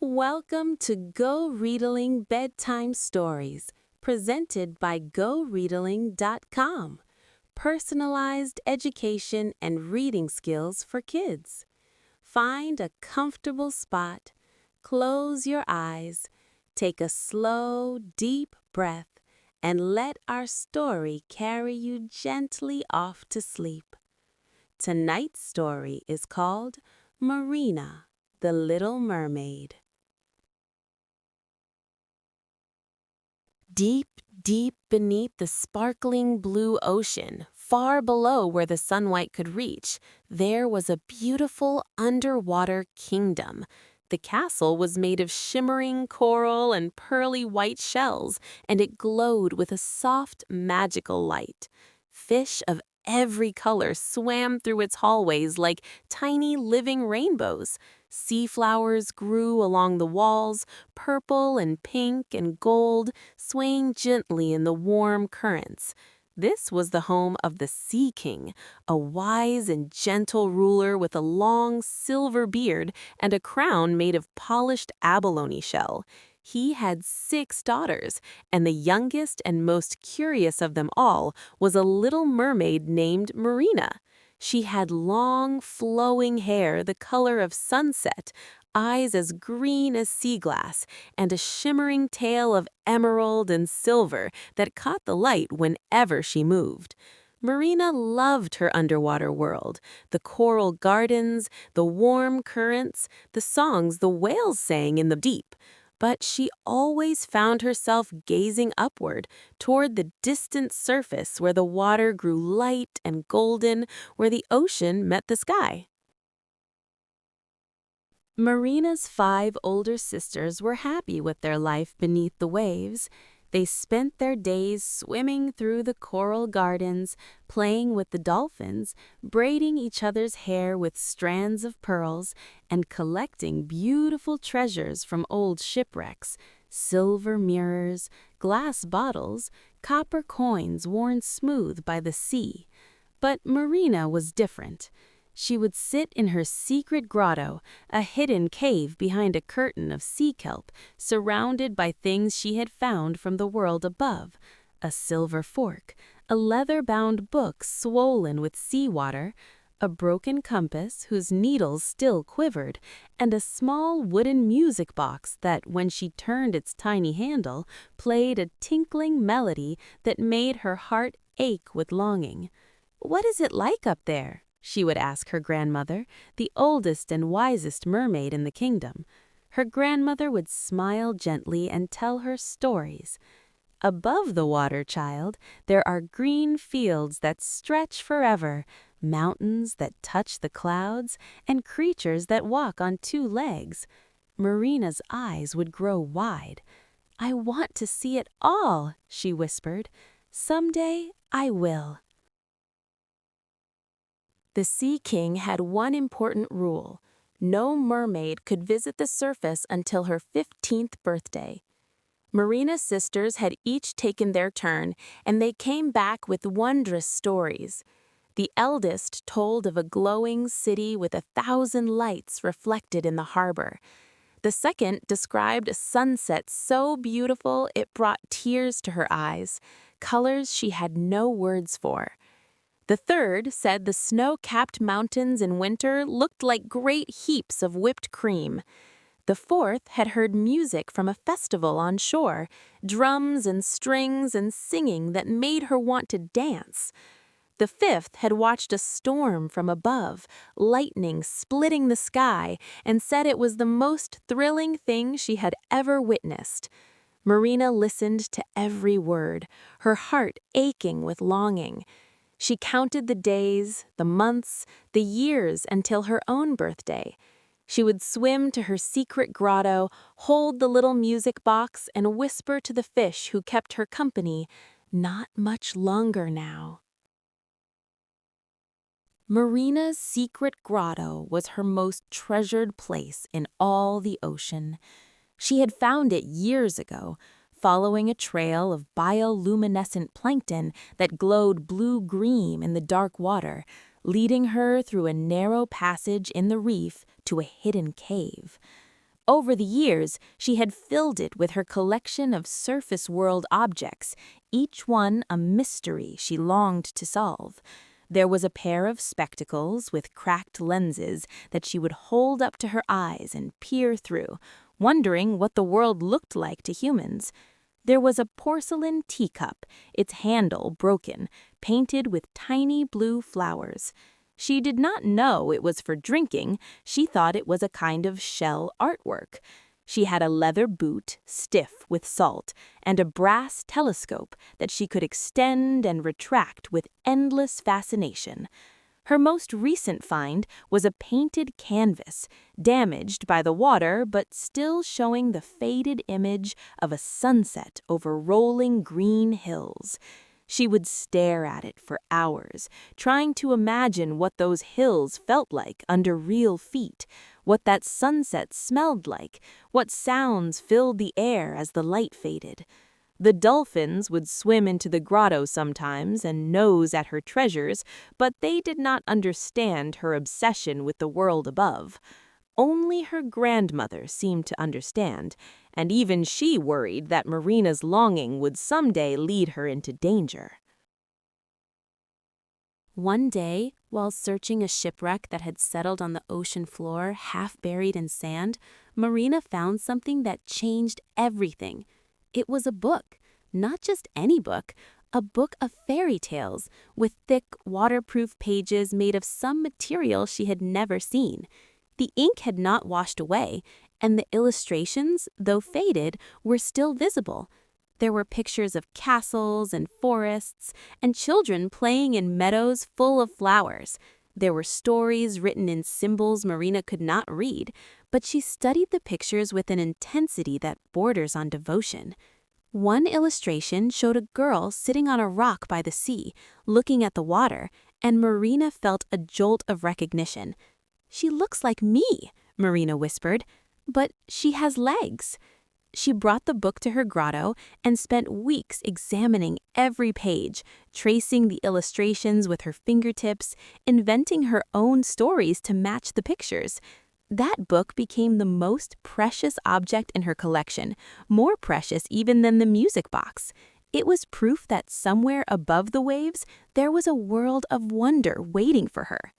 Welcome to GoReadling Bedtime Stories, presented by GoReadling.com. Personalized education and reading skills for kids. Find a comfortable spot, close your eyes, take a slow, deep breath, and let our story carry you gently off to sleep. Tonight's story is called Marina the Little Mermaid. Deep, deep beneath the sparkling blue ocean, far below where the sunlight could reach, there was a beautiful underwater kingdom. The castle was made of shimmering coral and pearly white shells, and it glowed with a soft, magical light. Fish of every color swam through its hallways like tiny living rainbows. Sea flowers grew along the walls, purple and pink and gold, swaying gently in the warm currents. This was the home of the Sea King, a wise and gentle ruler with a long silver beard and a crown made of polished abalone shell. He had 6 daughters, and the youngest and most curious of them all was a little mermaid named Marina. She had long, flowing hair the color of sunset, eyes as green as sea glass, and a shimmering tail of emerald and silver that caught the light whenever she moved. Marina loved her underwater world, the coral gardens, the warm currents, the songs the whales sang in the deep. But she always found herself gazing upward, toward the distant surface where the water grew light and golden, where the ocean met the sky. Marina's 5 older sisters were happy with their life beneath the waves. They spent their days swimming through the coral gardens, playing with the dolphins, braiding each other's hair with strands of pearls, and collecting beautiful treasures from old shipwrecks: silver mirrors, glass bottles, copper coins worn smooth by the sea. But Marina was different. She would sit in her secret grotto, a hidden cave behind a curtain of sea kelp, surrounded by things she had found from the world above: a silver fork, a leather-bound book swollen with seawater, a broken compass whose needles still quivered, and a small wooden music box that, when she turned its tiny handle, played a tinkling melody that made her heart ache with longing. "What is it like up there?" she would ask her grandmother, the oldest and wisest mermaid in the kingdom. Her grandmother would smile gently and tell her stories. "Above the water, child, there are green fields that stretch forever, mountains that touch the clouds, and creatures that walk on 2 legs." Marina's eyes would grow wide. "I want to see it all," she whispered. "Someday I will." The Sea King had one important rule: no mermaid could visit the surface until her 15th birthday. Marina's sisters had each taken their turn, and they came back with wondrous stories. The eldest told of a glowing city with 1,000 lights reflected in the harbor. The second described a sunset so beautiful it brought tears to her eyes, colors she had no words for. The third said the snow-capped mountains in winter looked like great heaps of whipped cream. The fourth had heard music from a festival on shore, drums and strings and singing that made her want to dance. The fifth had watched a storm from above, lightning splitting the sky, and said it was the most thrilling thing she had ever witnessed. Marina listened to every word, her heart aching with longing. She counted the days, the months, the years until her own birthday. She would swim to her secret grotto, hold the little music box, and whisper to the fish who kept her company, "Not much longer now." Marina's secret grotto was her most treasured place in all the ocean. She had found it years ago, following a trail of bioluminescent plankton that glowed blue-green in the dark water, leading her through a narrow passage in the reef to a hidden cave. Over the years, she had filled it with her collection of surface world objects, each one a mystery she longed to solve. There was a pair of spectacles with cracked lenses that she would hold up to her eyes and peer through, wondering what the world looked like to humans. There was a porcelain teacup, its handle broken, painted with tiny blue flowers. She did not know it was for drinking. She thought it was a kind of shell artwork. She had a leather boot, stiff with salt, and a brass telescope that she could extend and retract with endless fascination. Her most recent find was a painted canvas, damaged by the water but still showing the faded image of a sunset over rolling green hills. She would stare at it for hours, trying to imagine what those hills felt like under real feet, what that sunset smelled like, what sounds filled the air as the light faded. The dolphins would swim into the grotto sometimes and nose at her treasures, but they did not understand her obsession with the world above. Only her grandmother seemed to understand, and even she worried that Marina's longing would someday lead her into danger. One day, while searching a shipwreck that had settled on the ocean floor, half buried in sand, Marina found something that changed everything. It was a book, not just any book, a book of fairy tales, with thick, waterproof pages made of some material she had never seen. The ink had not washed away, and the illustrations, though faded, were still visible. There were pictures of castles and forests, and children playing in meadows full of flowers. There were stories written in symbols Marina could not read, but she studied the pictures with an intensity that borders on devotion. One illustration showed a girl sitting on a rock by the sea, looking at the water, and Marina felt a jolt of recognition. "She looks like me," Marina whispered, "but she has legs." She brought the book to her grotto and spent weeks examining every page, tracing the illustrations with her fingertips, inventing her own stories to match the pictures. That book became the most precious object in her collection, more precious even than the music box. It was proof that somewhere above the waves, there was a world of wonder waiting for her.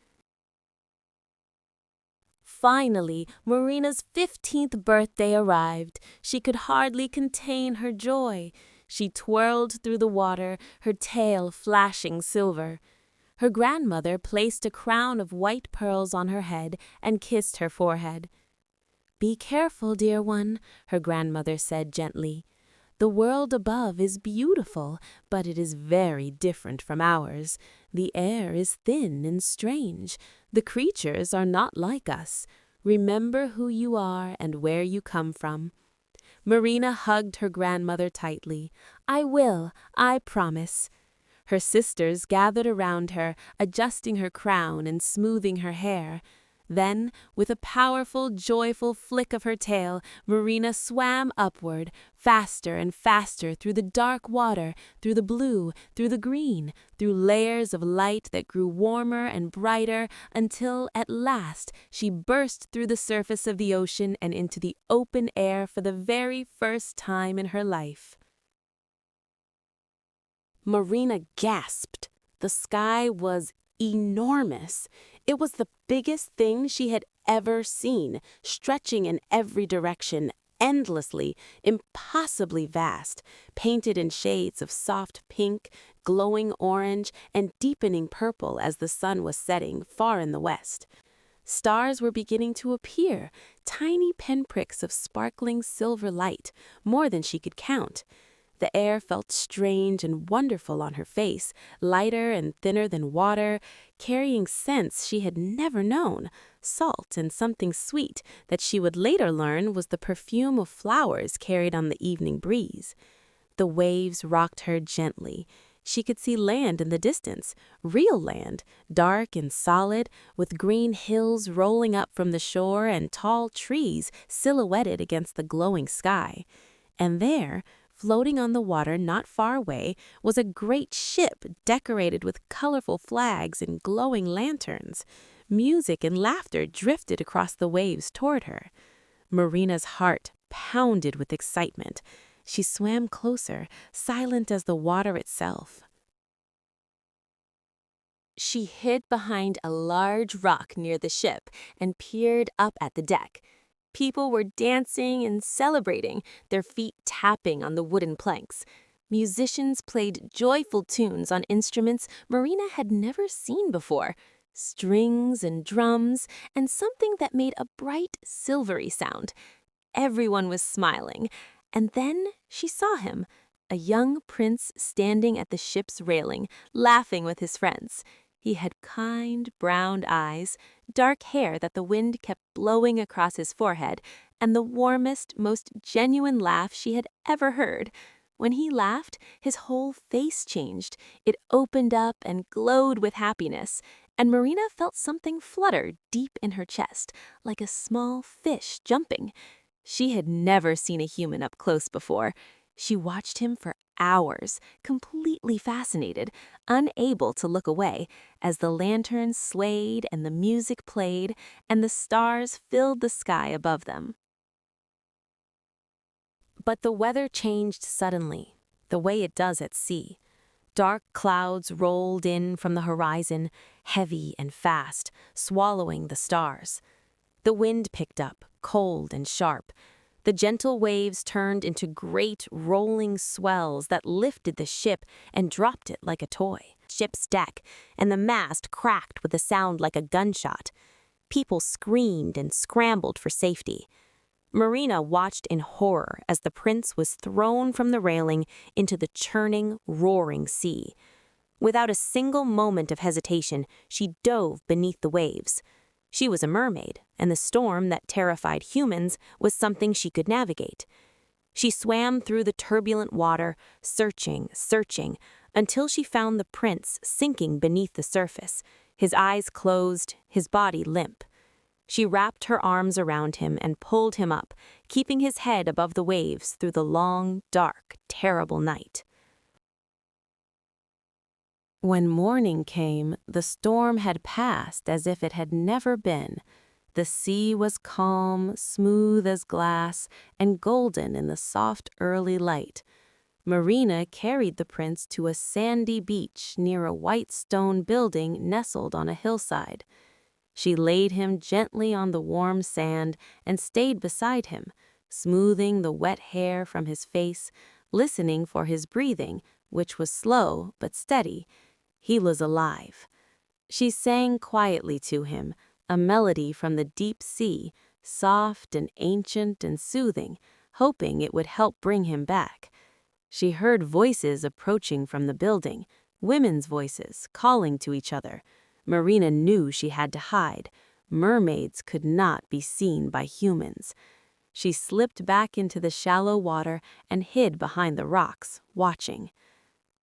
Finally, Marina's 15th birthday arrived. She could hardly contain her joy. She twirled through the water, her tail flashing silver. Her grandmother placed a crown of white pearls on her head and kissed her forehead. "Be careful, dear one," her grandmother said gently. "The world above is beautiful, but it is very different from ours. The air is thin and strange. The creatures are not like us. Remember who you are and where you come from." Marina hugged her grandmother tightly. "I will, I promise." Her sisters gathered around her, adjusting her crown and smoothing her hair. Then, with a powerful, joyful flick of her tail, Marina swam upward, faster and faster through the dark water, through the blue, through the green, through layers of light that grew warmer and brighter, until, at last, she burst through the surface of the ocean and into the open air for the very first time in her life. Marina gasped. The sky was enormous. It was the biggest thing she had ever seen, stretching in every direction, endlessly, impossibly vast, painted in shades of soft pink, glowing orange, and deepening purple as the sun was setting far in the west. Stars were beginning to appear, tiny pinpricks of sparkling silver light, more than she could count. The air felt strange and wonderful on her face, lighter and thinner than water, carrying scents she had never known, salt and something sweet that she would later learn was the perfume of flowers carried on the evening breeze. The waves rocked her gently. She could see land in the distance, real land, dark and solid, with green hills rolling up from the shore and tall trees silhouetted against the glowing sky. And there, floating on the water not far away, was a great ship decorated with colorful flags and glowing lanterns. Music and laughter drifted across the waves toward her. Marina's heart pounded with excitement. She swam closer, silent as the water itself. She hid behind a large rock near the ship and peered up at the deck. People were dancing and celebrating, their feet tapping on the wooden planks. Musicians played joyful tunes on instruments Marina had never seen before, strings and drums, and something that made a bright, silvery sound. Everyone was smiling, and then she saw him, a young prince standing at the ship's railing, laughing with his friends. He had kind, brown eyes, dark hair that the wind kept blowing across his forehead, and the warmest, most genuine laugh she had ever heard. When he laughed, his whole face changed. It opened up and glowed with happiness, and Marina felt something flutter deep in her chest, like a small fish jumping. She had never seen a human up close before. She watched him for hours, completely fascinated, unable to look away, as the lanterns swayed and the music played and the stars filled the sky above them. But the weather changed suddenly, the way it does at sea. Dark clouds rolled in from the horizon, heavy and fast, swallowing the stars. The wind picked up, cold and sharp. The gentle waves turned into great rolling swells that lifted the ship and dropped it like a toy. Ship's deck, and the mast cracked with a sound like a gunshot. People screamed and scrambled for safety. Marina watched in horror as the prince was thrown from the railing into the churning, roaring sea. Without a single moment of hesitation, she dove beneath the waves. She was a mermaid, and the storm that terrified humans was something she could navigate. She swam through the turbulent water, searching, until she found the prince sinking beneath the surface, his eyes closed, his body limp. She wrapped her arms around him and pulled him up, keeping his head above the waves through the long, dark, terrible night. When morning came, the storm had passed as if it had never been. The sea was calm, smooth as glass, and golden in the soft early light. Marina carried the prince to a sandy beach near a white stone building nestled on a hillside. She laid him gently on the warm sand and stayed beside him, smoothing the wet hair from his face, listening for his breathing, which was slow but steady. He was alive. She sang quietly to him, a melody from the deep sea, soft and ancient and soothing, hoping it would help bring him back. She heard voices approaching from the building, women's voices calling to each other. Marina knew she had to hide. Mermaids could not be seen by humans. She slipped back into the shallow water and hid behind the rocks, watching.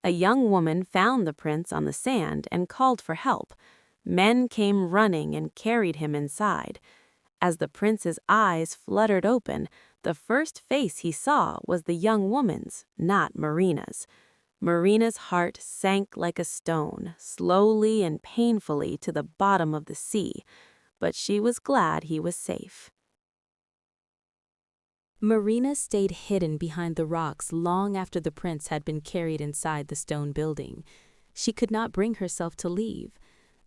A young woman found the prince on the sand and called for help. Men came running and carried him inside. As the prince's eyes fluttered open, the first face he saw was the young woman's, not Marina's. Marina's heart sank like a stone, slowly and painfully to the bottom of the sea, but she was glad he was safe. Marina stayed hidden behind the rocks long after the prince had been carried inside the stone building. She could not bring herself to leave.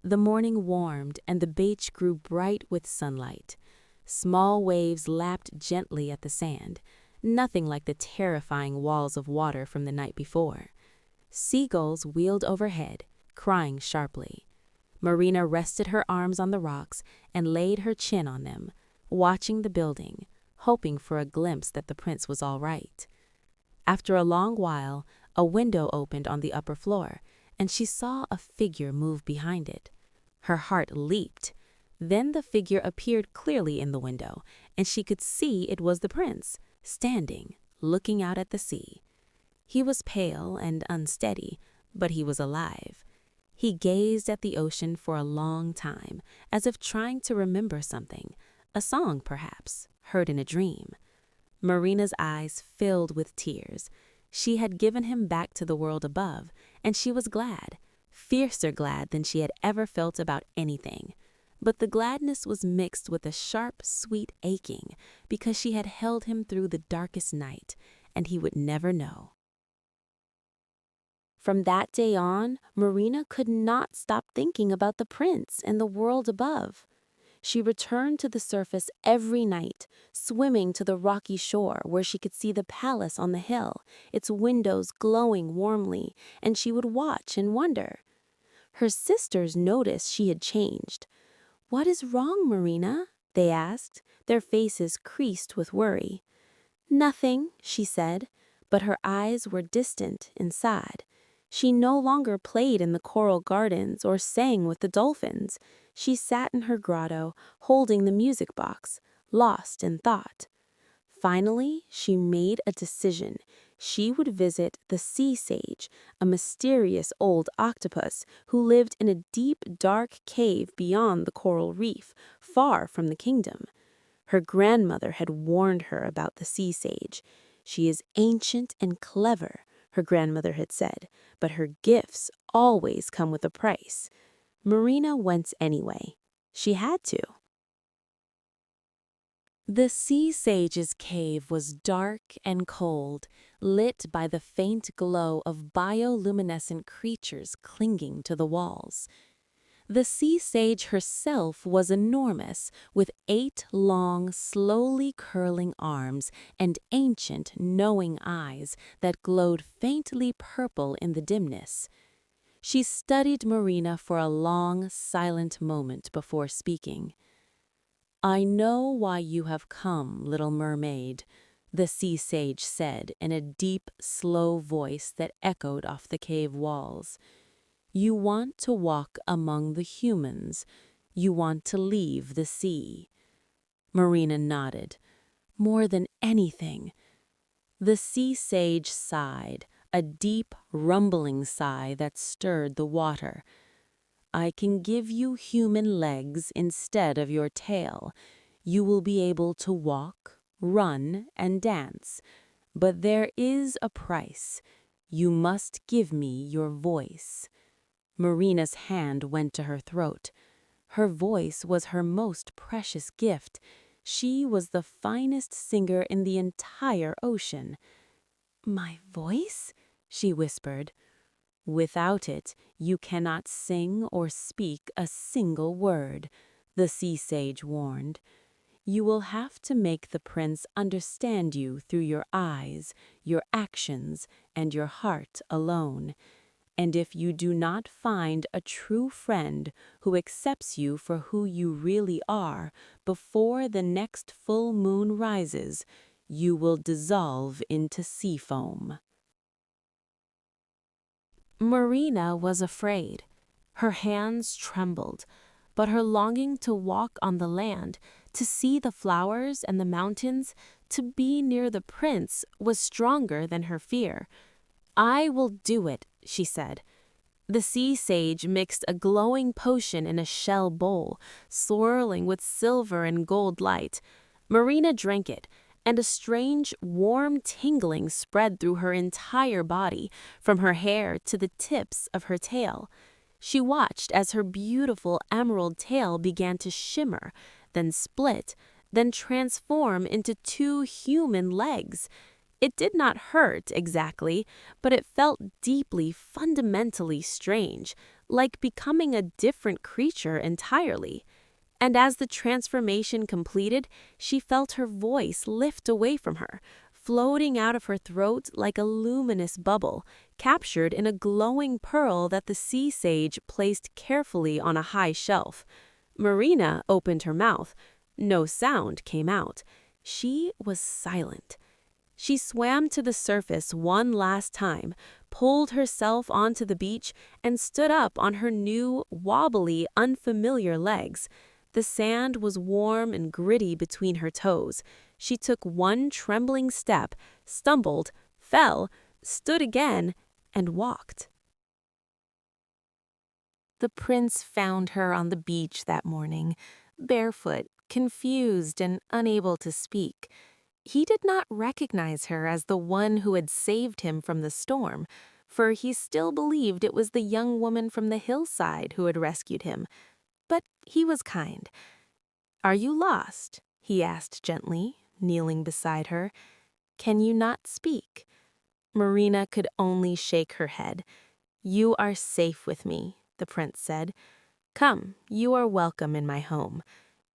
The morning warmed and the beach grew bright with sunlight. Small waves lapped gently at the sand, nothing like the terrifying walls of water from the night before. Seagulls wheeled overhead, crying sharply. Marina rested her arms on the rocks and laid her chin on them, watching the building, hoping for a glimpse that the prince was all right. After a long while, a window opened on the upper floor, and she saw a figure move behind it. Her heart leaped. Then the figure appeared clearly in the window, and she could see it was the prince, standing, looking out at the sea. He was pale and unsteady, but he was alive. He gazed at the ocean for a long time, as if trying to remember something, a song perhaps, heard in a dream. Marina's eyes filled with tears. She had given him back to the world above, and she was glad, fiercer glad than she had ever felt about anything. But the gladness was mixed with a sharp, sweet aching, because she had held him through the darkest night, and he would never know. From that day on, Marina could not stop thinking about the prince and the world above. She returned to the surface every night, swimming to the rocky shore where she could see the palace on the hill, its windows glowing warmly, and she would watch and wonder. Her sisters noticed she had changed. "What is wrong, Marina?" they asked, their faces creased with worry. "Nothing," she said, but her eyes were distant and sad. She no longer played in the coral gardens or sang with the dolphins. She sat in her grotto, holding the music box, lost in thought. Finally, she made a decision. She would visit the sea sage, a mysterious old octopus who lived in a deep, dark cave beyond the coral reef, far from the kingdom. Her grandmother had warned her about the sea sage. "She is ancient and clever," her grandmother had said, "but her gifts always come with a price." Marina went anyway. She had to. The sea sage's cave was dark and cold, lit by the faint glow of bioluminescent creatures clinging to the walls. The sea sage herself was enormous, with 8 long, slowly curling arms and ancient, knowing eyes that glowed faintly purple in the dimness. She studied Marina for a long, silent moment before speaking. "I know why you have come, little mermaid," the sea sage said in a deep, slow voice that echoed off the cave walls. "You want to walk among the humans. You want to leave the sea." Marina nodded. "More than anything." The sea sage sighed, a deep, rumbling sigh that stirred the water. "I can give you human legs instead of your tail. You will be able to walk, run, and dance. But there is a price. You must give me your voice." Marina's hand went to her throat. Her voice was her most precious gift. She was the finest singer in the entire ocean. "My voice?" she whispered. "Without it, you cannot sing or speak a single word," the sea sage warned. "You will have to make the prince understand you through your eyes, your actions, and your heart alone. And if you do not find a true friend who accepts you for who you really are before the next full moon rises, you will dissolve into sea foam." Marina was afraid. Her hands trembled, but her longing to walk on the land, to see the flowers and the mountains, to be near the prince, was stronger than her fear. "I will do it," she said. The sea sage mixed a glowing potion in a shell bowl, swirling with silver and gold light. Marina drank it, and a strange, warm tingling spread through her entire body, from her hair to the tips of her tail. She watched as her beautiful emerald tail began to shimmer, then split, then transform into 2 human legs. It did not hurt exactly, but it felt deeply, fundamentally strange, like becoming a different creature entirely. And as the transformation completed, she felt her voice lift away from her, floating out of her throat like a luminous bubble, captured in a glowing pearl that the sea sage placed carefully on a high shelf. Marina opened her mouth. No sound came out. She was silent. She swam to the surface one last time, pulled herself onto the beach, and stood up on her new, wobbly, unfamiliar legs. The sand was warm and gritty between her toes. She took one trembling step, stumbled, fell, stood again, and walked. The prince found her on the beach that morning, barefoot, confused, and unable to speak. He did not recognize her as the one who had saved him from the storm, for he still believed it was the young woman from the hillside who had rescued him. but he was kind. "Are you lost?" he asked gently, kneeling beside her. "Can you not speak?" Marina could only shake her head. "You are safe with me," the prince said. "Come, you are welcome in my home."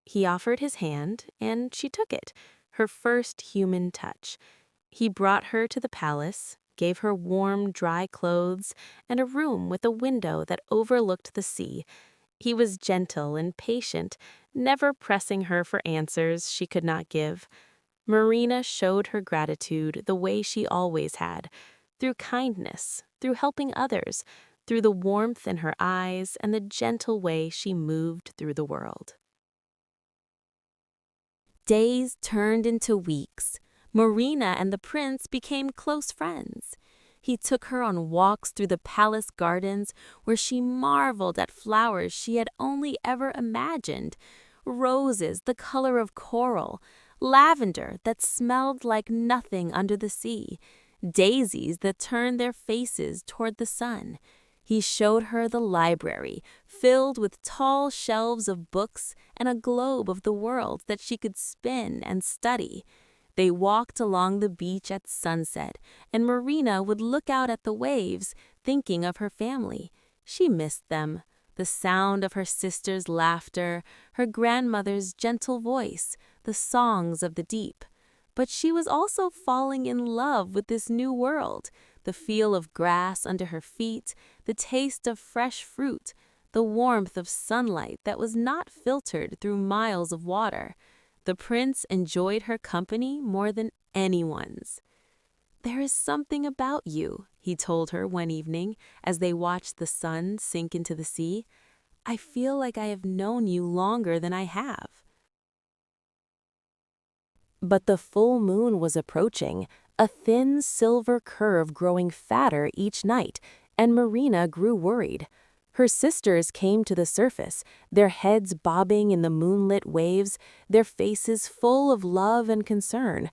He offered his hand, and she took it, her first human touch. He brought her to the palace, gave her warm, dry clothes, and a room with a window that overlooked the sea. He was gentle and patient, never pressing her for answers she could not give. Marina showed her gratitude the way she always had, through kindness, through helping others, through the warmth in her eyes and the gentle way she moved through the world. Days turned into weeks. Marina and the prince became close friends. He took her on walks through the palace gardens where she marveled at flowers she had only ever imagined. Roses the color of coral, lavender that smelled like nothing under the sea, daisies that turned their faces toward the sun. He showed her the library, filled with tall shelves of books and a globe of the world that she could spin and study. They walked along the beach at sunset, and Marina would look out at the waves, thinking of her family. She missed them, the sound of her sister's laughter, her grandmother's gentle voice, the songs of the deep. But she was also falling in love with this new world, the feel of grass under her feet, the taste of fresh fruit, the warmth of sunlight that was not filtered through miles of water. The prince enjoyed her company more than anyone's. "There is something about you," he told her one evening as they watched the sun sink into the sea. "I feel like I have known you longer than I have." But the full moon was approaching, a thin silver curve growing fatter each night, and Marina grew worried. Her sisters came to the surface, their heads bobbing in the moonlit waves, their faces full of love and concern.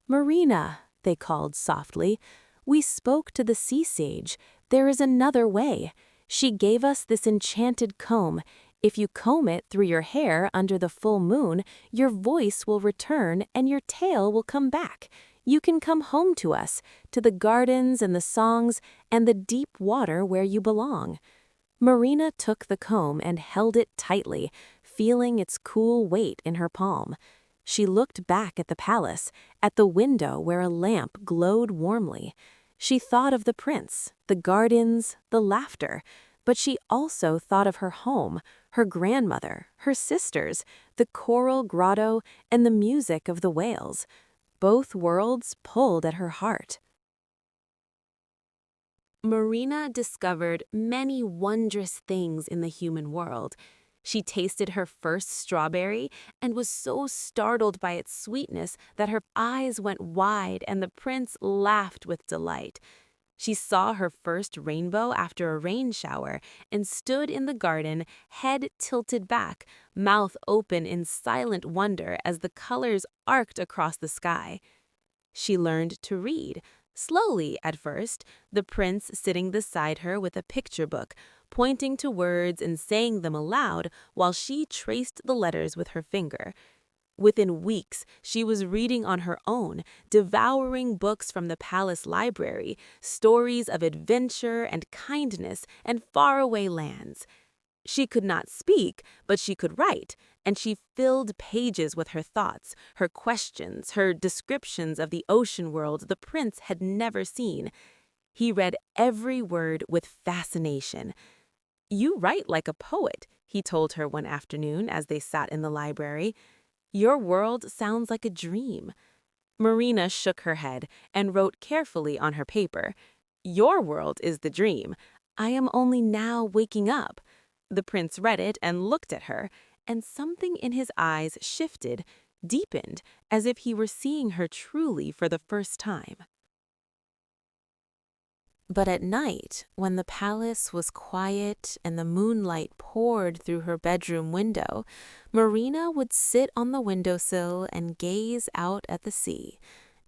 "Marina," they called softly, "we spoke to the sea sage. There is another way. She gave us this enchanted comb. If you comb it through your hair under the full moon, your voice will return and your tail will come back. You can come home to us, to the gardens and the songs and the deep water where you belong." Marina took the comb and held it tightly, feeling its cool weight in her palm. She looked back at the palace, at the window where a lamp glowed warmly. She thought of the prince, the gardens, the laughter, but she also thought of her home, her grandmother, her sisters, the coral grotto, and the music of the whales. Both worlds pulled at her heart. Marina discovered many wondrous things in the human world. She tasted her first strawberry and was so startled by its sweetness that her eyes went wide and the prince laughed with delight. She saw her first rainbow after a rain shower and stood in the garden, head tilted back, mouth open in silent wonder as the colors arced across the sky. She learned to read, slowly at first, the prince sitting beside her with a picture book, pointing to words and saying them aloud while she traced the letters with her finger. Within weeks, she was reading on her own, devouring books from the palace library, stories of adventure and kindness and faraway lands. She could not speak, but she could write, and she filled pages with her thoughts, her questions, her descriptions of the ocean world the prince had never seen. He read every word with fascination. "You write like a poet," he told her one afternoon as they sat in the library. "Your world sounds like a dream." Marina shook her head and wrote carefully on her paper, "Your world is the dream. I am only now waking up." The prince read it and looked at her, and something in his eyes shifted, deepened, as if he were seeing her truly for the first time. But at night, when the palace was quiet and the moonlight poured through her bedroom window, Marina would sit on the windowsill and gaze out at the sea.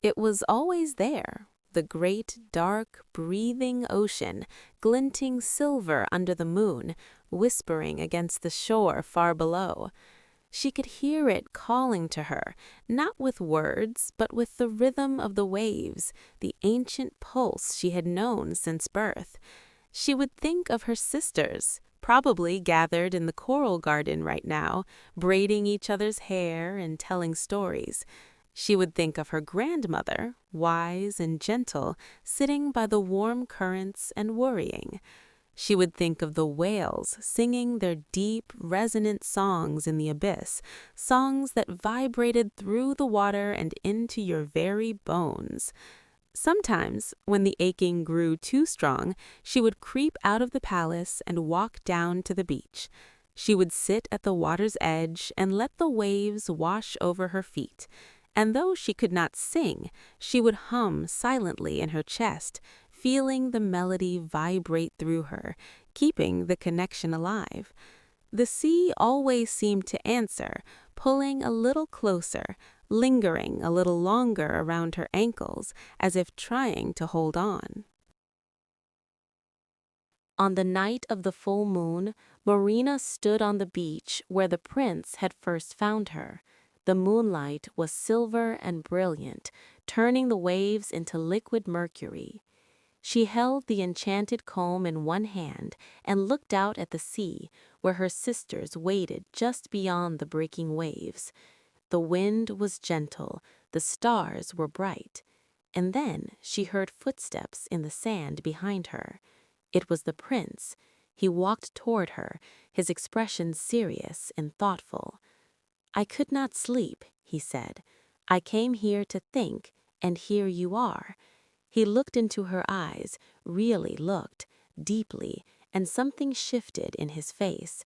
It was always there, the great, dark, breathing ocean, glinting silver under the moon, whispering against the shore far below. She could hear it calling to her, not with words, but with the rhythm of the waves, the ancient pulse she had known since birth. She would think of her sisters, probably gathered in the coral garden right now, braiding each other's hair and telling stories. She would think of her grandmother, wise and gentle, sitting by the warm currents and worrying. She would think of the whales singing their deep, resonant songs in the abyss, songs that vibrated through the water and into your very bones. Sometimes, when the aching grew too strong, she would creep out of the palace and walk down to the beach. She would sit at the water's edge and let the waves wash over her feet. And though she could not sing, she would hum silently in her chest, feeling the melody vibrate through her, keeping the connection alive. The sea always seemed to answer, pulling a little closer, lingering a little longer around her ankles, as if trying to hold on. On the night of the full moon, Marina stood on the beach where the prince had first found her. The moonlight was silver and brilliant, turning the waves into liquid mercury. She held the enchanted comb in one hand and looked out at the sea, where her sisters waited just beyond the breaking waves. The wind was gentle, the stars were bright, and then she heard footsteps in the sand behind her. It was the prince. He walked toward her, his expression serious and thoughtful. "I could not sleep," he said. "I came here to think, and here you are." He looked into her eyes, really looked, deeply, and something shifted in his face.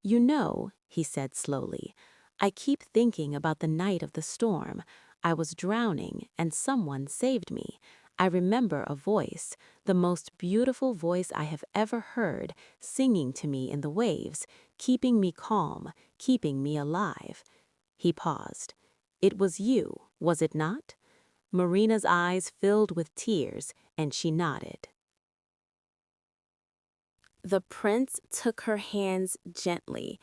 "You know," he said slowly, "I keep thinking about the night of the storm. I was drowning, and someone saved me. I remember a voice, the most beautiful voice I have ever heard, singing to me in the waves, keeping me calm, keeping me alive." He paused. "It was you, was it not?" Marina's eyes filled with tears, and she nodded. The prince took her hands gently.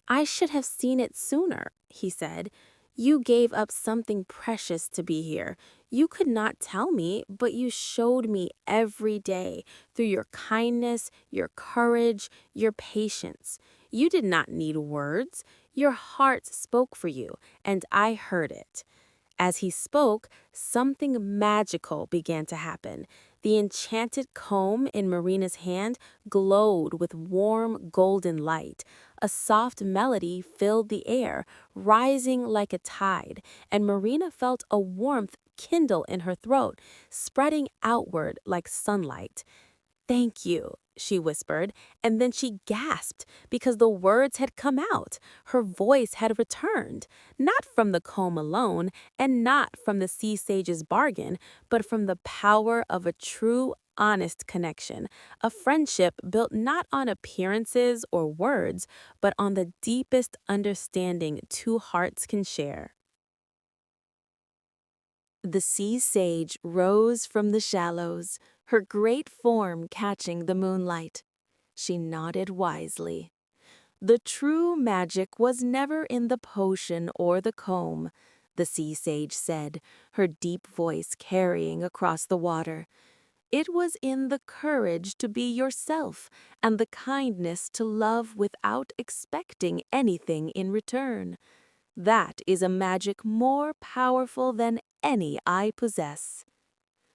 "I should have seen it sooner," he said. "You gave up something precious to be here. You could not tell me, but you showed me every day through your kindness, your courage, your patience. You did not need words. Your heart spoke for you, and I heard it." As he spoke, something magical began to happen. The enchanted comb in Marina's hand glowed with warm golden light. A soft melody filled the air, rising like a tide, and Marina felt a warmth kindle in her throat, spreading outward like sunlight. "Thank you," she whispered, and then she gasped because the words had come out. Her voice had returned, not from the comb alone, and not from the sea sage's bargain, but from the power of a true, honest connection, a friendship built not on appearances or words, but on the deepest understanding two hearts can share. The sea sage rose from the shallows, her great form catching the moonlight. She nodded wisely. "The true magic was never in the potion or the comb," the sea sage said, her deep voice carrying across the water. "It was in the courage to be yourself and the kindness to love without expecting anything in return. That is a magic more powerful than any I possess."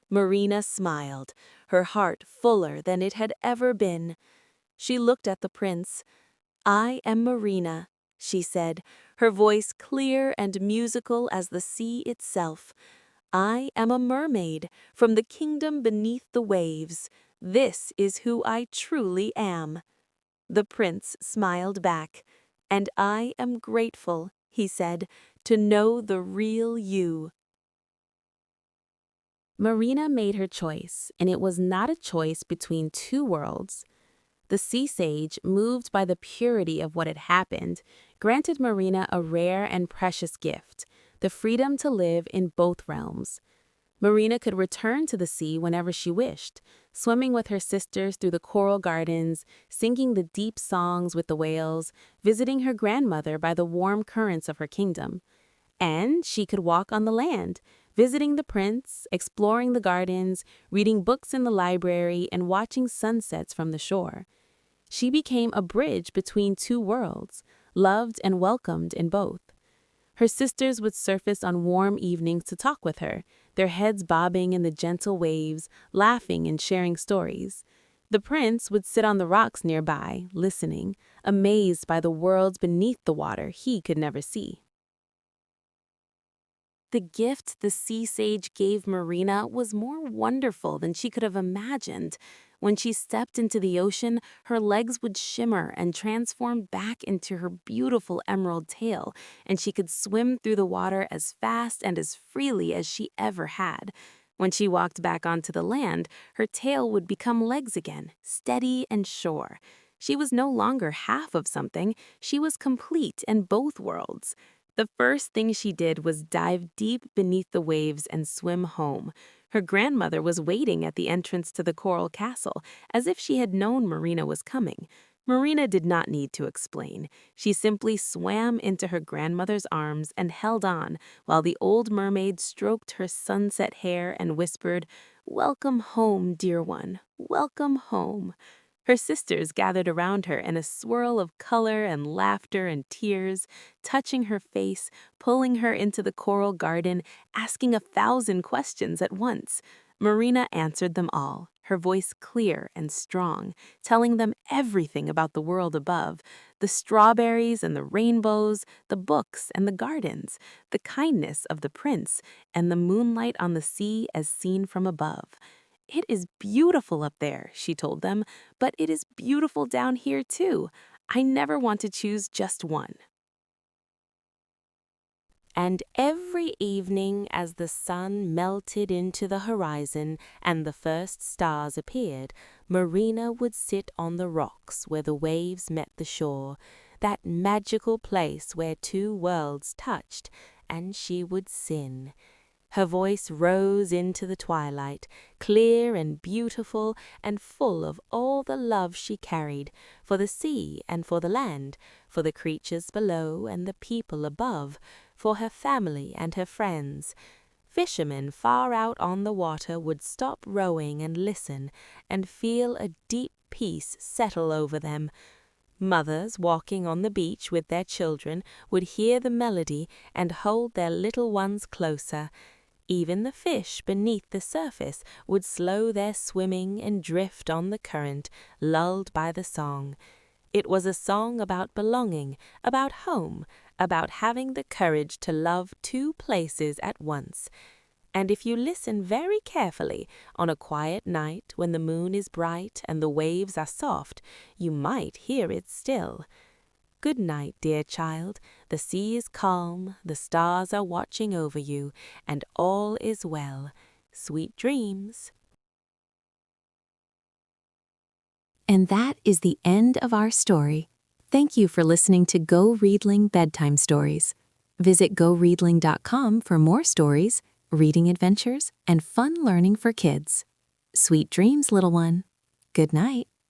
Marina smiled, her heart fuller than it had ever been. She looked at the prince. "I am Marina," she said, her voice clear and musical as the sea itself. "I am a mermaid from the kingdom beneath the waves. This is who I truly am." The prince smiled back. "And I am grateful," he said, "to know the real you." Marina made her choice, and it was not a choice between two worlds. The sea sage, moved by the purity of what had happened, granted Marina a rare and precious gift, the freedom to live in both realms. Marina could return to the sea whenever she wished, swimming with her sisters through the coral gardens, singing the deep songs with the whales, visiting her grandmother by the warm currents of her kingdom. And she could walk on the land, visiting the prince, exploring the gardens, reading books in the library, and watching sunsets from the shore. She became a bridge between two worlds, loved and welcomed in both. Her sisters would surface on warm evenings to talk with her, their heads bobbing in the gentle waves, laughing and sharing stories. The prince would sit on the rocks nearby, listening, amazed by the worlds beneath the water he could never see. The gift the sea sage gave Marina was more wonderful than she could have imagined. When she stepped into the ocean, her legs would shimmer and transform back into her beautiful emerald tail, and she could swim through the water as fast and as freely as she ever had. When she walked back onto the land, her tail would become legs again, steady and sure. She was no longer half of something, she was complete in both worlds. The first thing she did was dive deep beneath the waves and swim home. Her grandmother was waiting at the entrance to the coral castle, as if she had known Marina was coming. Marina did not need to explain. She simply swam into her grandmother's arms and held on, while the old mermaid stroked her sunset hair and whispered, "Welcome home, dear one, welcome home." Her sisters gathered around her in a swirl of color and laughter and tears, touching her face, pulling her into the coral garden, asking 1,000 questions at once. Marina answered them all, her voice clear and strong, telling them everything about the world above, the strawberries and the rainbows, the books and the gardens, the kindness of the prince, and the moonlight on the sea as seen from above. "It is beautiful up there," she told them, "but it is beautiful down here too. I never want to choose just one." And every evening, as the sun melted into the horizon and the first stars appeared, Marina would sit on the rocks where the waves met the shore, that magical place where two worlds touched, and she would sing. Her voice rose into the twilight, clear and beautiful and full of all the love she carried, for the sea and for the land, for the creatures below and the people above, for her family and her friends. Fishermen far out on the water would stop rowing and listen, and feel a deep peace settle over them. Mothers walking on the beach with their children would hear the melody and hold their little ones closer. Even the fish beneath the surface would slow their swimming and drift on the current, lulled by the song. It was a song about belonging, about home, about having the courage to love two places at once. And if you listen very carefully, on a quiet night when the moon is bright and the waves are soft, you might hear it still. Good night, dear child. The sea is calm, the stars are watching over you, and all is well. Sweet dreams. And that is the end of our story. Thank you for listening to GoReadling Bedtime Stories. Visit GoReadling.com for more stories, reading adventures, and fun learning for kids. Sweet dreams, little one. Good night.